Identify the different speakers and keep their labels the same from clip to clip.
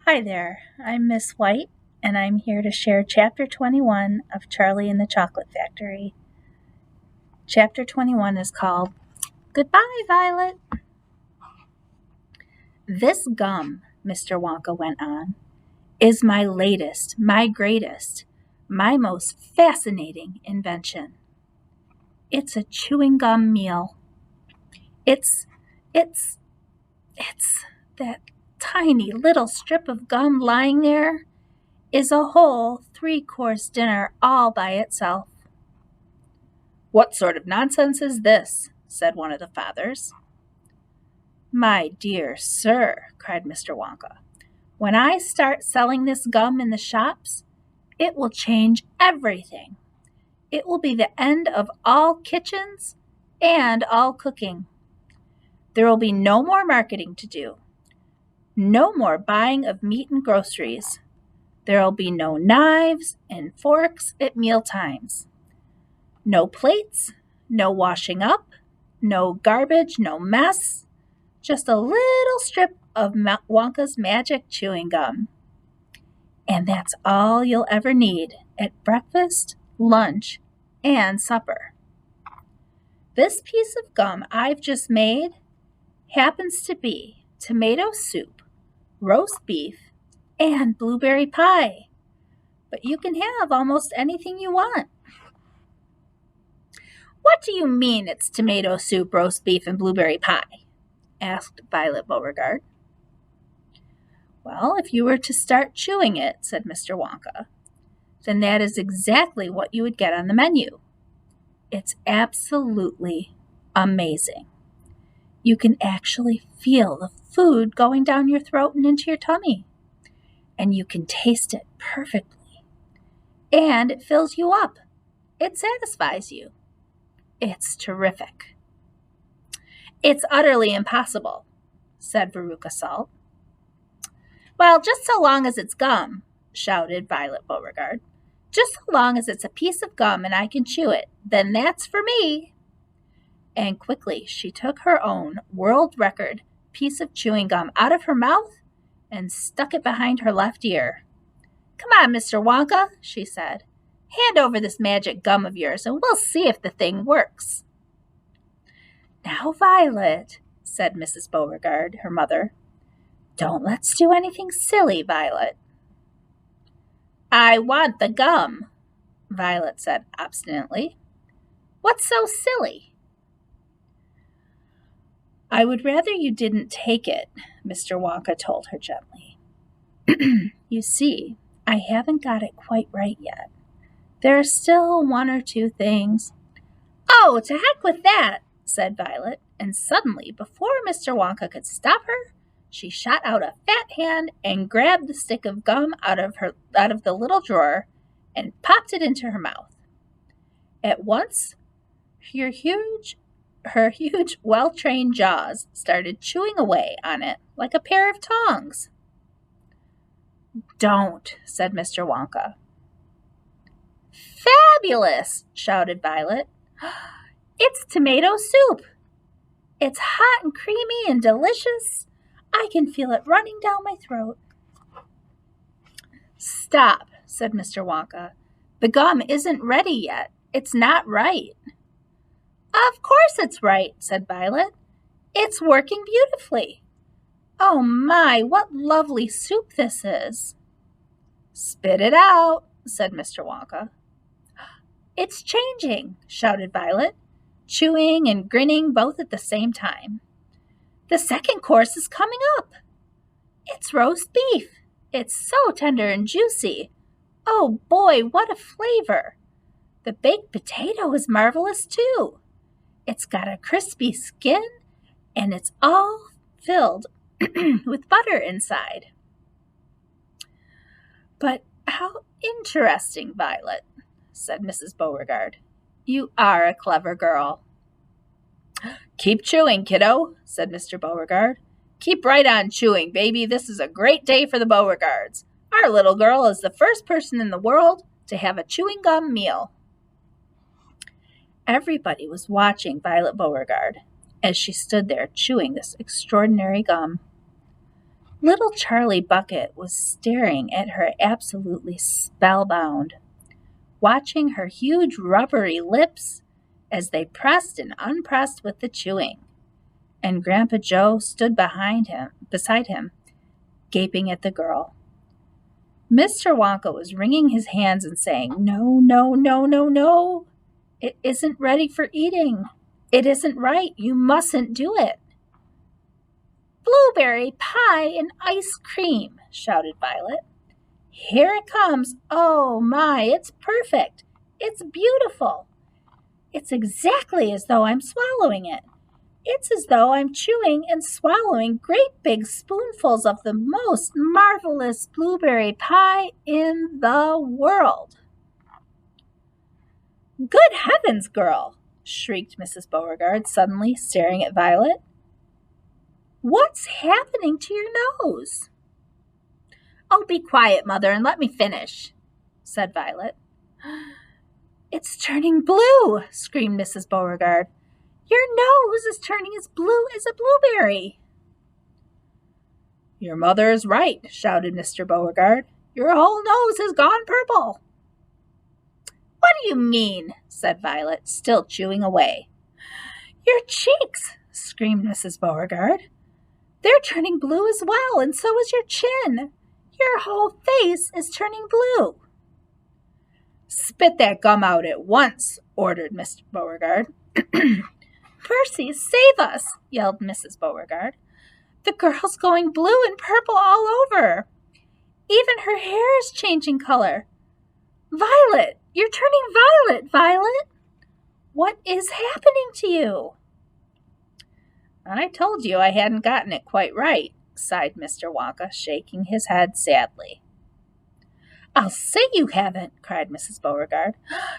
Speaker 1: Hi there, I'm Miss White, and I'm here to share Chapter 21 of Charlie and the Chocolate Factory. Chapter 21 is called Goodbye, Violet. This gum, Mr. Wonka went on, is my latest, my greatest, my most fascinating invention. It's a chewing gum meal. It's, it's, it's that tiny little strip of gum lying there is a whole 3-course dinner all by itself. What sort of nonsense is this? Said one of the fathers. My dear sir, cried Mr. Wonka, when I start selling this gum in the shops, it will change everything. It will be the end of all kitchens and all cooking. There will be no more marketing to do, no more buying of meat and groceries. There will be no knives and forks at meal times. No plates, no washing up, no garbage, no mess, just a little strip of Wonka's magic chewing gum. And that's all you'll ever need at breakfast, lunch, and supper. This piece of gum I've just made happens to be tomato soup, roast beef, and blueberry pie. But you can have almost anything you want. What do you mean it's tomato soup, roast beef, and blueberry pie? Asked Violet Beauregard. Well, if you were to start chewing it, said Mr. Wonka, then that is exactly what you would get on the menu. It's absolutely amazing. You can actually feel the food going down your throat and into your tummy, and you can taste it perfectly. And it fills you up. It satisfies you. It's terrific. It's utterly impossible, said Veruca Salt. Well, just so long as it's gum, shouted Violet Beauregard. Just so long as it's a piece of gum and I can chew it, then that's for me. And quickly she took her own world record piece of chewing gum out of her mouth and stuck it behind her left ear. Come on, Mr. Wonka, she said. Hand over this magic gum of yours and we'll see if the thing works. Now, Violet, said Mrs. Beauregard, her mother, don't let's do anything silly, Violet. I want the gum, Violet said obstinately. What's so silly? I would rather you didn't take it, Mr. Wonka told her gently. You see, I haven't got it quite right yet. There are still one or two things. Oh, to heck with that, said Violet, and suddenly, before Mr. Wonka could stop her, she shot out a fat hand and grabbed the stick of gum out of the little drawer and popped it into her mouth. At once, her huge, well-trained jaws started chewing away on it like a pair of tongs. Don't, said Mr. Wonka. Fabulous, shouted Violet. It's tomato soup. It's hot and creamy and delicious. I can feel it running down my throat. Stop, said Mr. Wonka. The gum isn't ready yet. It's not right. Of course it's right, said Violet. It's working beautifully. Oh my, what lovely soup this is. Spit it out, said Mr. Wonka. It's changing, shouted Violet, chewing and grinning both at the same time. The second course is coming up. It's roast beef. It's so tender and juicy. Oh boy, what a flavor. The baked potato is marvelous too. It's got a crispy skin and it's all filled with butter inside. But how interesting, Violet, said Mrs. Beauregard. You are a clever girl. Keep chewing, kiddo, said Mr. Beauregard. Keep right on chewing, baby. This is a great day for the Beauregards. Our little girl is the first person in the world to have a chewing gum meal. Everybody was watching Violet Beauregard as she stood there chewing this extraordinary gum. Little Charlie Bucket was staring at her absolutely spellbound, watching her huge rubbery lips as they pressed and unpressed with the chewing. And Grandpa Joe stood beside him, gaping at the girl. Mr. Wonka was wringing his hands and saying, "No, no, no, no, no. It isn't ready for eating. It isn't right. You mustn't do it." "Blueberry pie and ice cream," shouted Violet. "Here it comes. Oh my, it's perfect. It's beautiful. It's exactly as though I'm swallowing it. It's as though I'm chewing and swallowing great big spoonfuls of the most marvelous blueberry pie in the world." "Good heavens, girl!" shrieked Mrs. Beauregard, suddenly staring at Violet. "What's happening to your nose?" "Oh, be quiet, Mother, and let me finish," said Violet. "It's turning blue," screamed Mrs. Beauregard. "Your nose is turning as blue as a blueberry." "Your mother is right," shouted Mr. Beauregard. "Your whole nose has gone purple." "What do you mean?" said Violet, still chewing away. "Your cheeks," screamed Mrs. Beauregard. "They're turning blue as well, and so is your chin. Your whole face is turning blue." "Spit that gum out at once," ordered Mr. Beauregard. "Percy, save us!" yelled Mrs. Beauregard. "The girl's going blue and purple all over. Even her hair is changing color. Violet, you're turning violet, Violet. What is happening to you?" "I told you I hadn't gotten it quite right," sighed Mr. Wonka, shaking his head sadly. "I'll say you haven't," cried Mrs. Beauregard.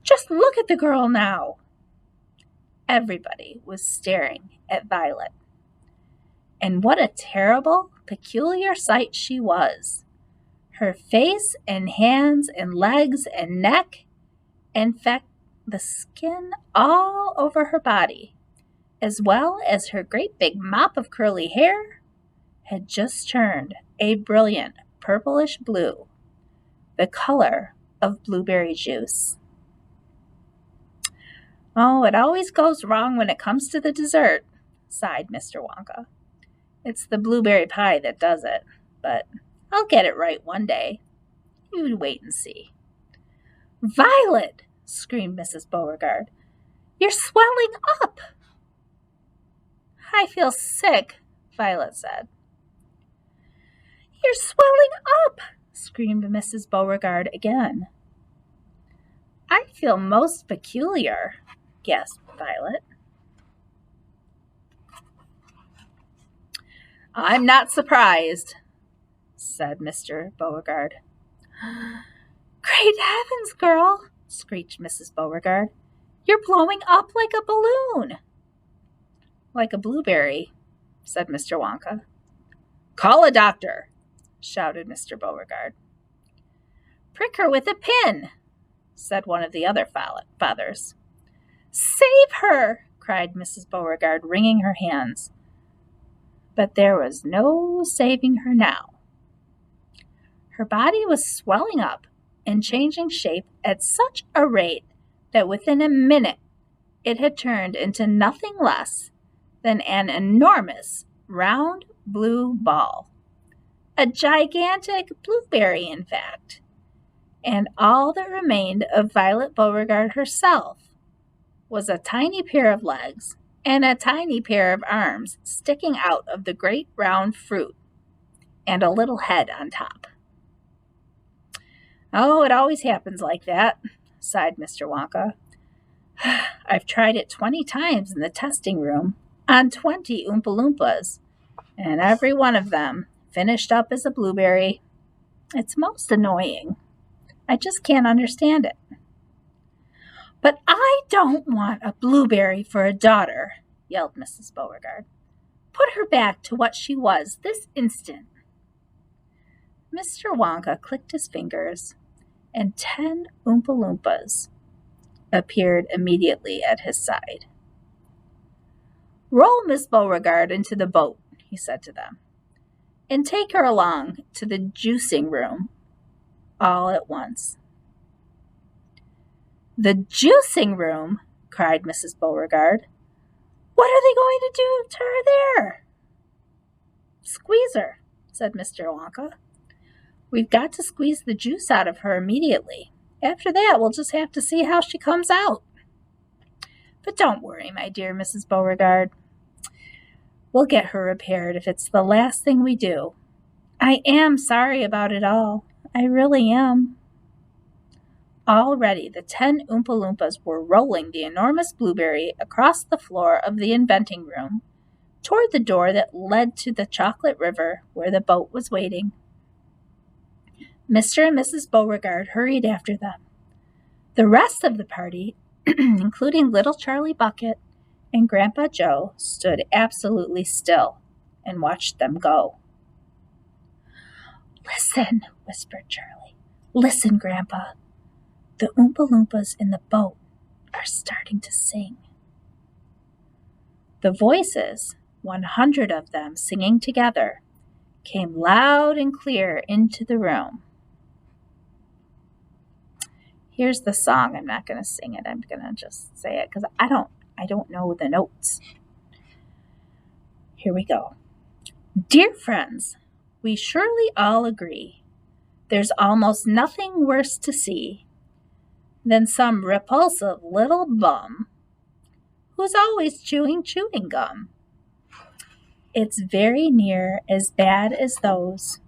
Speaker 1: "Just look at the girl now." Everybody was staring at Violet. And what a terrible, peculiar sight she was. Her face and hands and legs and neck, in fact, the skin all over her body, as well as her great big mop of curly hair, had just turned a brilliant purplish blue, the color of blueberry juice. "Oh, it always goes wrong when it comes to the dessert," sighed Mr. Wonka. "It's the blueberry pie that does it, but I'll get it right one day. You wait and see." "Violet!" screamed Mrs. Beauregard. "You're swelling up." "I feel sick," Violet said. "You're swelling up," screamed Mrs. Beauregard again. "I feel most peculiar," gasped Violet. "I'm not surprised," said Mr. Beauregard. "Great heavens, girl!" screeched Mrs. Beauregard. "You're blowing up like a balloon." "Like a blueberry," said Mr. Wonka. "Call a doctor," shouted Mr. Beauregard. "Prick her with a pin," said one of the other fathers. "Save her!" cried Mrs. Beauregard, wringing her hands. But there was no saving her now. Her body was swelling up and changing shape at such a rate that within a minute it had turned into nothing less than an enormous round blue ball. A gigantic blueberry, in fact. And all that remained of Violet Beauregard herself was a tiny pair of legs and a tiny pair of arms sticking out of the great round fruit, and a little head on top. "Oh, it always happens like that," sighed Mr. Wonka. "I've tried it 20 times in the testing room on 20 Oompa Loompas, and every one of them finished up as a blueberry. It's most annoying. I just can't understand it." "But I don't want a blueberry for a daughter," yelled Mrs. Beauregard. "Put her back to what she was this instant." Mr. Wonka clicked his fingers, and 10 Oompa Loompas appeared immediately at his side. "Roll Miss Beauregard into the boat," he said to them. and take her along to the juicing room all at once." "The juicing room!" cried Mrs. Beauregard. "What are they going to do to her there?" "Squeeze her," said Mr. Wonka. "We've got to squeeze the juice out of her immediately. After that, we'll just have to see how she comes out. But don't worry, my dear Mrs. Beauregard. We'll get her repaired if it's the last thing we do. I am sorry about it all. I really am." Already the 10 Oompa Loompas were rolling the enormous blueberry across the floor of the inventing room toward the door that led to the chocolate river where the boat was waiting. Mr. and Mrs. Beauregard hurried after them. The rest of the party, including little Charlie Bucket and Grandpa Joe, stood absolutely still and watched them go. "Listen," whispered Charlie. "Listen, Grandpa. The Oompa Loompas in the boat are starting to sing." The voices, 100 of them singing together, came loud and clear into the room. Here's the song. I'm not going to sing it. I'm going to just say it because I don't know the notes. Here we go. "Dear friends, we surely all agree there's almost nothing worse to see than some repulsive little bum who's always chewing chewing gum. It's very near as bad as those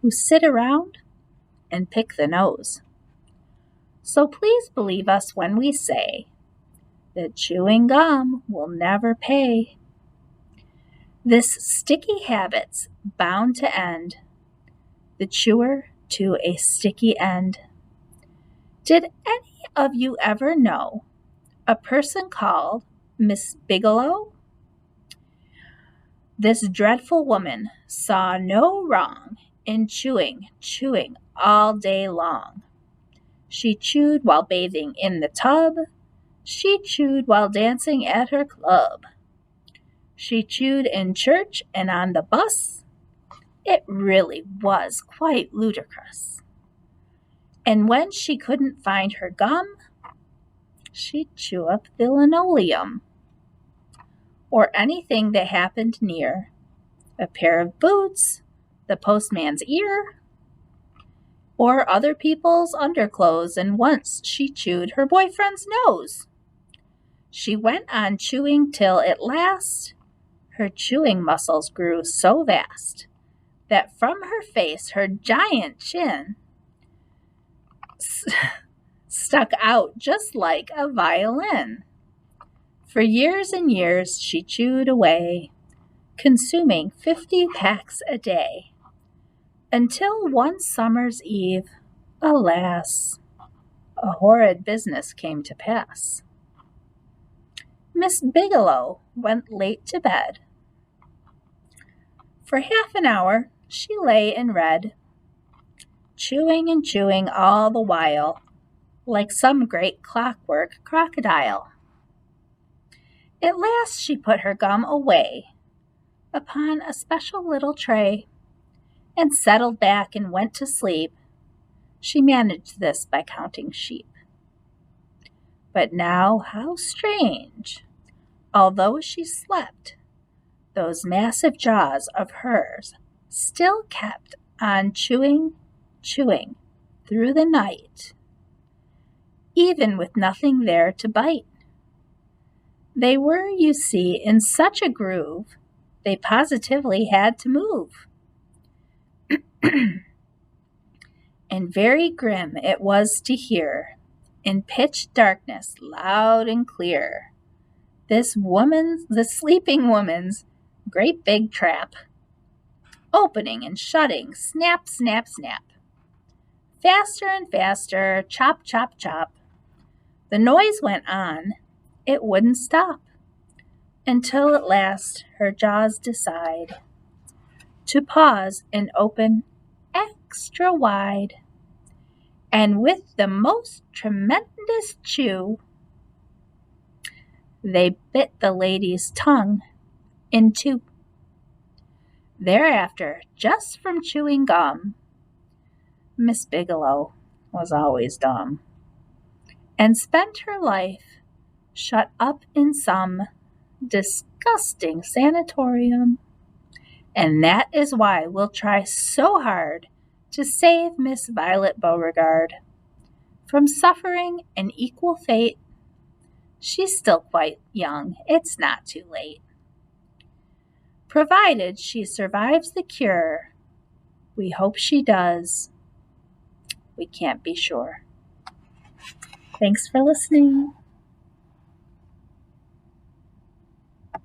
Speaker 1: who sit around and pick the nose. So please believe us when we say that chewing gum will never pay. This sticky habit's bound to end, the chewer to a sticky end. Did any of you ever know a person called Miss Bigelow? This dreadful woman saw no wrong in chewing all day long. She chewed while bathing in the tub. She chewed while dancing at her club. She chewed in church and on the bus. It really was quite ludicrous. And when she couldn't find her gum, she'd chew up the linoleum, or anything that happened near, a pair of boots, the postman's ear, or other people's underclothes, and once she chewed her boyfriend's nose. She went on chewing till at last her chewing muscles grew so vast that from her face her giant chin stuck out just like a violin. For years and years she chewed away, consuming 50 packs a day, until one summer's eve, alas, a horrid business came to pass. Miss Bigelow went late to bed. For half an hour she lay and read, chewing and chewing all the while, like some great clockwork crocodile. At last she put her gum away upon a special little tray and settled back and went to sleep. She managed this by counting sheep. But now, how strange! Although she slept, those massive jaws of hers still kept on chewing through the night, even with nothing there to bite. They were, you see, in such a groove, they positively had to move. And very grim it was to hear, in pitch darkness, loud and clear, the sleeping woman's great big trap, opening and shutting, snap, snap, snap. Faster and faster, chop, chop, chop. The noise went on, it wouldn't stop, until at last her jaws decide to pause and open extra wide. And with the most tremendous chew, they bit the lady's tongue in two. thereafter just from chewing gum. Miss Bigelow was always dumb, and spent her life shut up in some disgusting sanatorium. And that is why we'll try so hard to save Miss Violet Beauregard from suffering an equal fate. She's still quite young, it's not too late. Provided she survives the cure, we hope she does. We can't be sure. Thanks for listening.